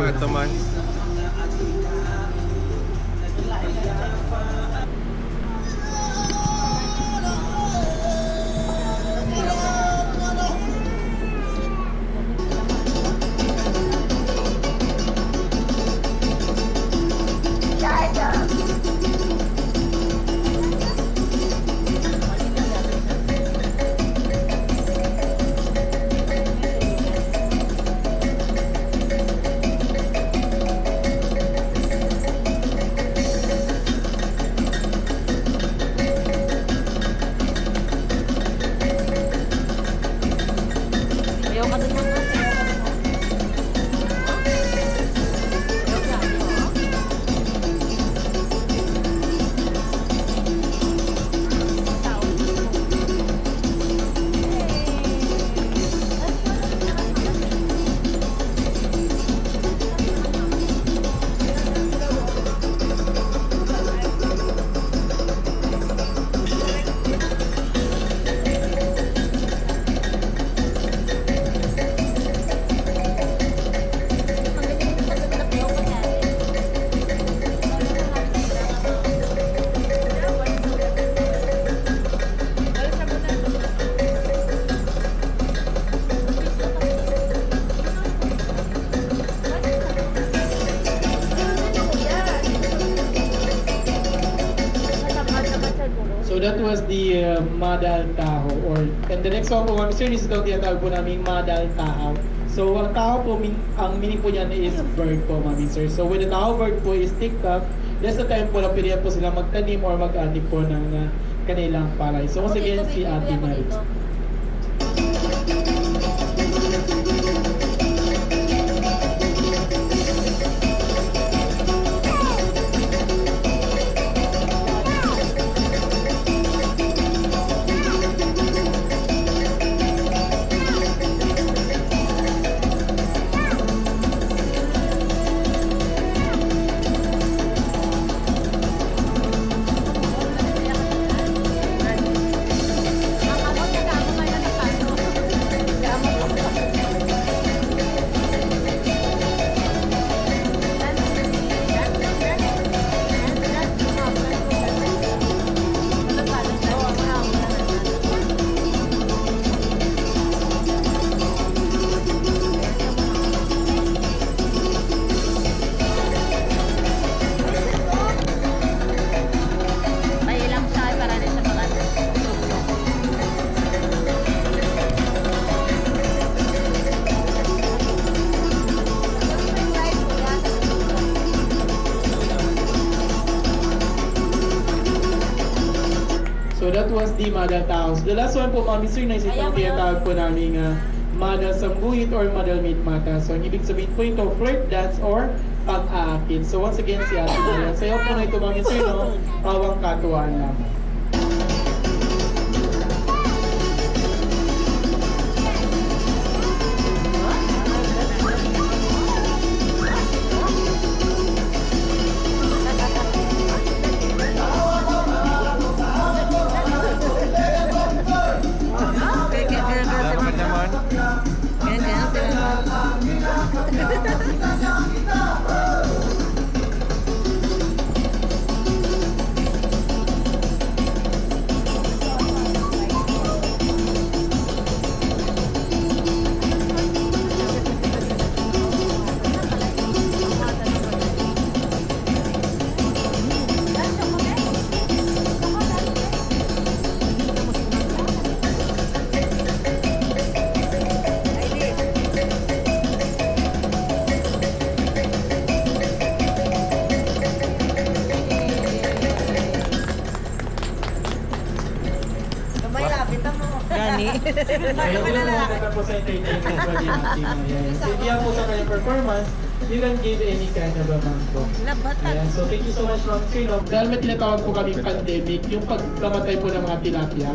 ito man. Ayaw ka dun ng kasi. So that was the Madal Taho, and the next one po mga sir, is ito tinatawag po namin Madal Taho. So ang Taho po, ang meaning po niyan is bird po mga sir. So when the Taho bird po is ticked up, that's the time po na pwede po sila magtanim or mag-anik po ng kanilang palay. So once again, si Ate Marit. So that was the Madal Taos. The last one po mga sir, na is itong tinatawag po namin Madal Sambuhit or Madal Meet Mata. So ang ibig sabihin po ito, flirt dance or pag-aakit. So once again, si Ate Maria. Sayo po na ito mga sir, no? Pawang katuwaan lamang. Salamat naman. Ganyan sila. Gani. Kaya po naman po sa entertainment body natin. So diyan po sa kanyang performance, you can give any kind of amount po. Ayan, so thank you so much Ma'am Sino. Dahil may tinatawag po kami pandemic, yung pagkamatay po ng mga tilapia.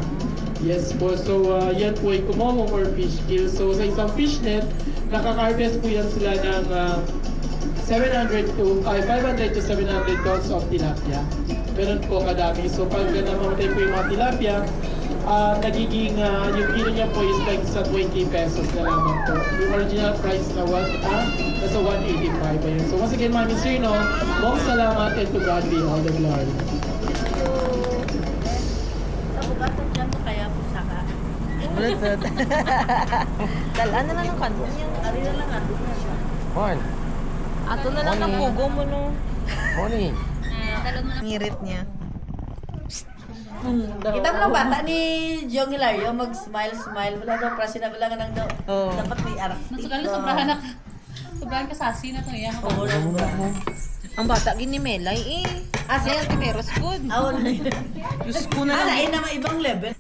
Yes po, so yan po ay kumamong or fish kill. So sa isang fish net, nakaka-harvest po yan sila ng 500 to 700 tons of tilapia. Meron po kadami. So pag namamatay po yung mga tilapia, nagiging yung kilo niya po is like sa 20 pesos na lamang po. Yung original price na nasa 185. Ayun. So once again, Mami Sino, mong salamat and to God be all the glory. Sa bukatan dyan mo kaya po saka. Dalaan na lang ng kanto niya. Ari na lang ato na siya. Mon. Ato na lang ang pugo mo no. Moni. Ngirit niya. Kita mo ng bata ni Jong Hilario, mag-smile. Wala daw, prasi na wala nga nang daw. Oo. Dapat may arak. Nasugal na sobrahan na. Sobrahan kasasi na ito iya. Oo, Ang bata gini Melay Siya Timeros good. Awal na yun. Diyos ko na lang. Alain naman ibang level.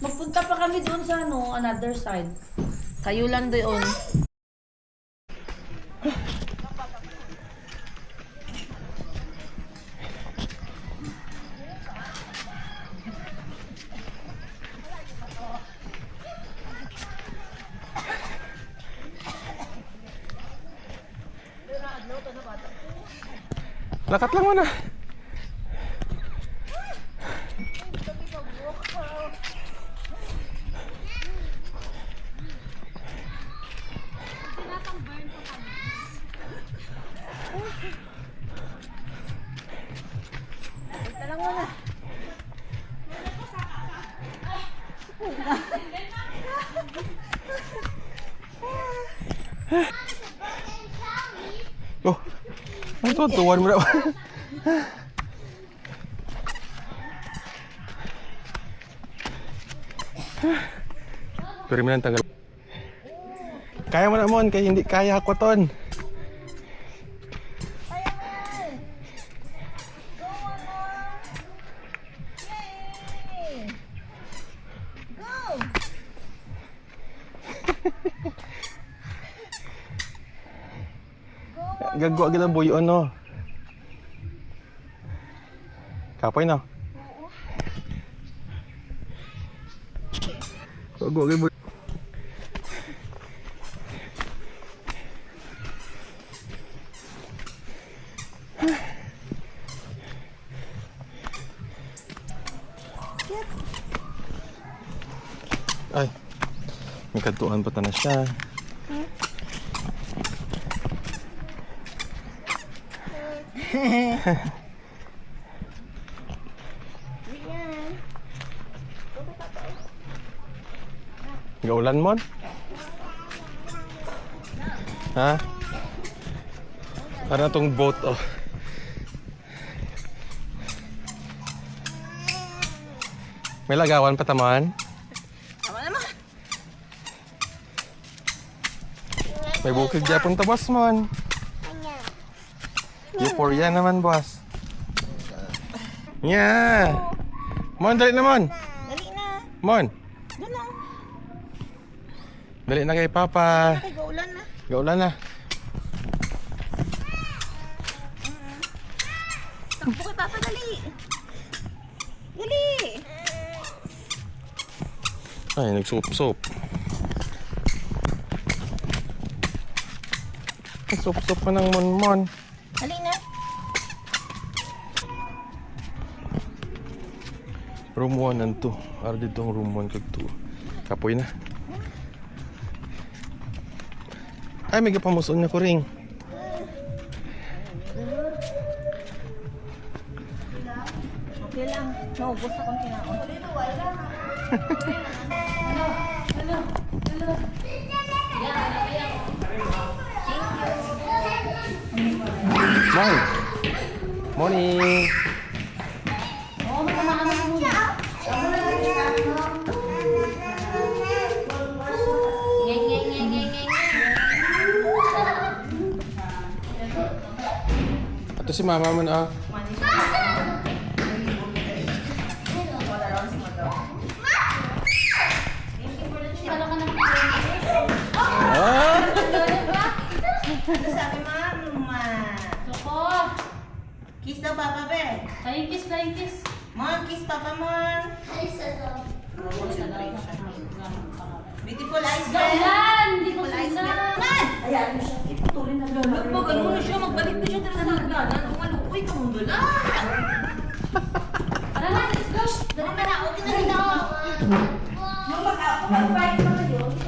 Magpunta pa kami doon sa another side. Kayo lang doon. Lakat lang mana. Oh, ano to? Tuwan mo na. Pero mo lang tagal. Kaya mo na mon, kaya hindi kaya ako ton. Gagawa kita buyon no. Kapoy no. Gagawa kita buyon. Ay, may kantuan pa na siya. Gaulan mon? Ha? Para tong boat oh. May lagawan pa taman? Tama naman. May bukid Japon tabas mon. Euphoria naman, boss. Yeah. Mon, dali na, Mon. Dali na. Mon. Doon na. Dali na kay Papa. Kay gaulan na. Gaulan na. Takbo kay Papa, dali. Dali. Ay, nagsup-sup. Nagsup-sup pa ng Mon-Mon. Dali na. Room 1 and 2. Ara dito ang room 1 kag 2. Kapoy na. Ay, may kapamuson na ko ring. Okay lang. Naubos akong kinaon. Mon. Morning. Ito si mama mo na. Ah! Sabi mama. Loko! Kiss daw papa be. Flying kiss, flying kiss. Mon, kiss papa mon. Beautiful eyes be. Gaulan! Hindi ko Beautiful eyes be. sundan! Ayan mo siya. Iputulin na gano'n. Pag ano na siya, magbalik na siya talaga sa hagdanan. Tumalukoy ka mong dala. Tara na, let's go! Dali na na, okay na rin ako. Yung mag-fight na yun,